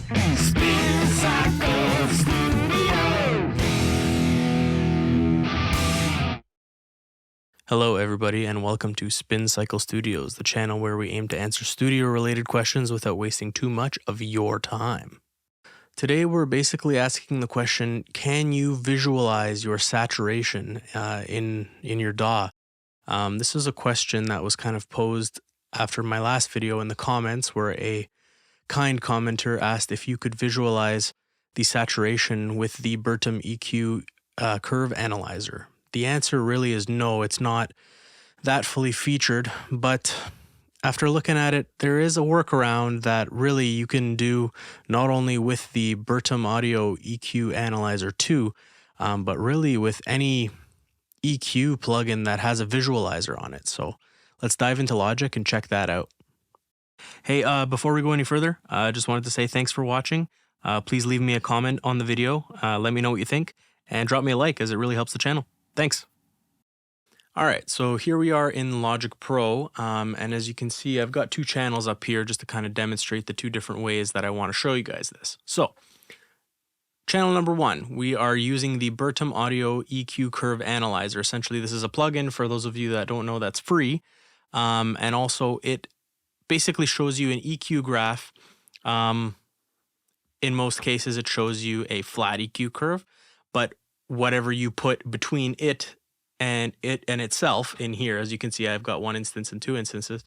Spin Cycle Studio. Hello everybody and welcome to Spin Cycle Studios, the channel where we aim to answer studio-related questions without wasting too much of your time. Today we're basically asking the question, can you visualize your saturation in your DAW? This is a question that was kind of posed after my last video in the comments, where a kind commenter asked if you could visualize the saturation with the Bertum EQ curve analyzer. The answer really is no, it's not that fully featured, but after looking at it, there is a workaround that really you can do not only with the Bertum Audio EQ Analyzer 2, but really with any EQ plugin that has a visualizer on it. So let's dive into Logic and check that out. Hey, before we go any further, I just wanted to say thanks for watching. Please leave me a comment on the video, let me know what you think, and drop me a like as it really helps the channel. Thanks. All right, so here we are in Logic Pro, and as you can see, I've got two channels up here just to kind of demonstrate the two different ways that I want to show you guys this. So, channel number one, we are using the Bertum Audio EQ Curve Analyzer. Essentially, this is a plugin, for those of you that don't know, that's free, and also it basically shows you an EQ graph. In most cases, it shows you a flat EQ curve, but whatever you put between it and itself in here, as you can see, I've got one instance and two instances.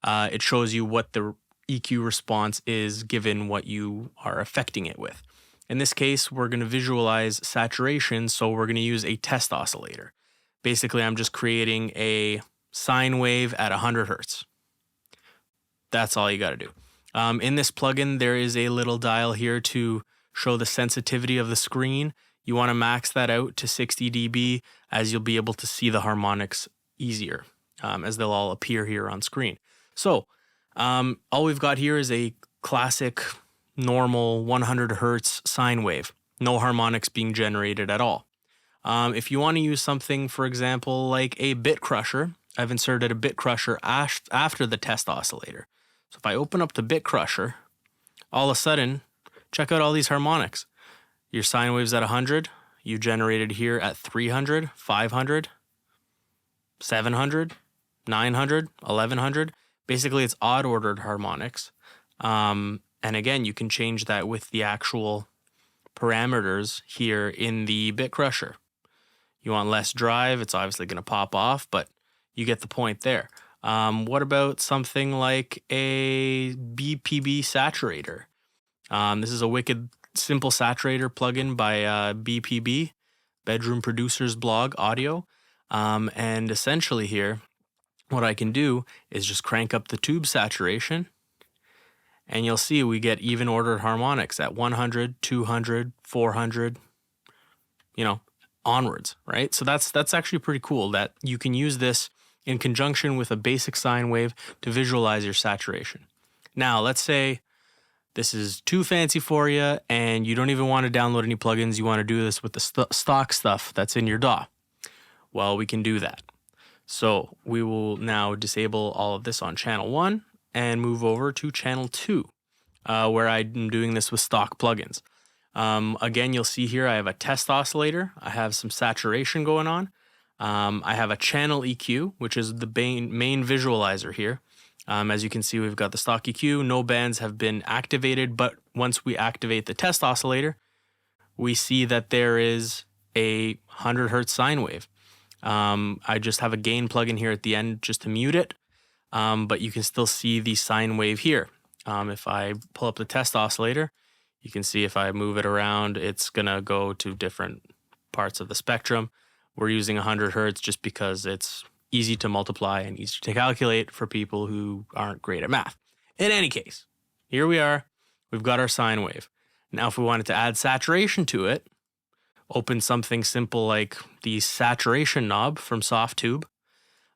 It shows you what the EQ response is given what you are affecting it with. In this case, we're going to visualize saturation, so we're going to use a test oscillator. Basically, I'm just creating a sine wave at 100 hertz. That's all you got to do. In this plugin, there is a little dial here to show the sensitivity of the screen. You want to max that out to 60 dB, as you'll be able to see the harmonics easier, as they'll all appear here on screen. So all we've got here is a classic normal 100 hertz sine wave, no harmonics being generated at all. If you want to use something, for example, like a bit crusher, I've inserted a bit crusher after the test oscillator. So if I open up the bit crusher, all of a sudden, check out all these harmonics. Your sine wave's at 100, you generated here at 300, 500, 700, 900, 1100. Basically, it's odd-ordered harmonics. And again, you can change that with the actual parameters here in the bit crusher. You want less drive, it's obviously going to pop off, but you get the point there. What about something like a BPB saturator? This is a wicked simple saturator plugin by BPB, Bedroom Producers Blog Audio. And essentially here, what I can do is just crank up the tube saturation, and you'll see we get even ordered harmonics at 100, 200, 400, onwards, right? So that's actually pretty cool that you can use this in conjunction with a basic sine wave to visualize your saturation. Now, let's say this is too fancy for you and you don't even want to download any plugins. You want to do this with the stock stuff that's in your DAW. Well, we can do that. So we will now disable all of this on channel 1 and move over to channel 2, where I'm doing this with stock plugins. Again, you'll see here I have a test oscillator. I have some saturation going on. I have a channel EQ, which is the main visualizer here. As you can see, we've got the stock EQ. No bands have been activated, but once we activate the test oscillator, we see that there is a 100 hertz sine wave. I just have a gain plugin here at the end just to mute it, but you can still see the sine wave here. If I pull up the test oscillator, you can see if I move it around, it's going to go to different parts of the spectrum. We're using 100 hertz just because it's easy to multiply and easy to calculate for people who aren't great at math. In any case, here we are. We've got our sine wave. Now, if we wanted to add saturation to it, open something simple like the saturation knob from Softtube.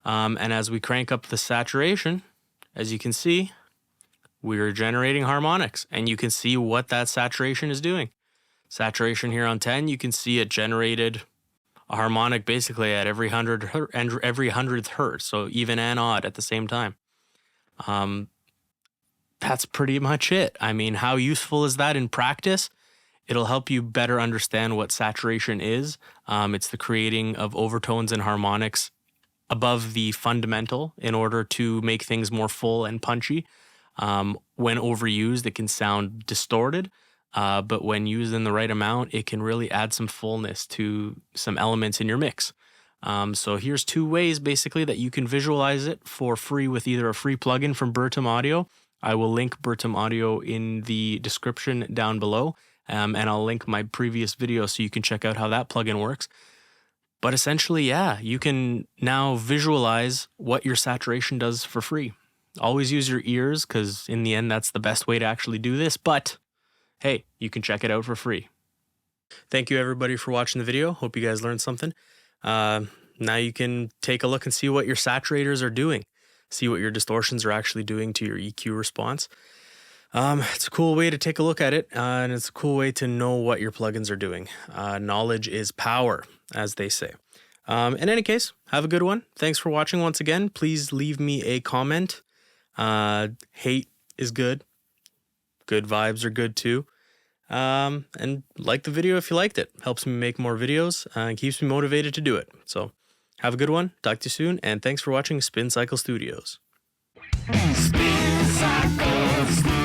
And as we crank up the saturation, as you can see, we're generating harmonics. And you can see what that saturation is doing. Saturation here on 10, you can see it generated a harmonic basically at every 100th hertz, so even and odd at the same time. that's pretty much it. I mean, how useful is that in practice? It'll help you better understand what saturation is. It's the creating of overtones and harmonics above the fundamental in order to make things more full and punchy. When overused, it can sound distorted, but when used in the right amount, it can really add some fullness to some elements in your mix. So here's 2 ways basically that you can visualize it for free with either a free plugin from Bertum Audio. I will link Bertum Audio in the description down below, and I'll link my previous video so you can check out how that plugin works. But essentially, yeah, you can now visualize what your saturation does for free. Always use your ears because in the end, that's the best way to actually do this. But hey, you can check it out for free. Thank you everybody for watching the video. Hope you guys learned something. Now you can take a look and see what your saturators are doing. See what your distortions are actually doing to your EQ response. It's a cool way to take a look at it, and it's a cool way to know what your plugins are doing. Knowledge is power, as they say. In any case, have a good one. Thanks for watching once again. Please leave me a comment. Hate is good. Good vibes are good too. And like the video if you liked it. Helps me make more videos and keeps me motivated to do it. So have a good one. Talk to you soon. And thanks for watching Spin Cycle Studios. Spin cycle.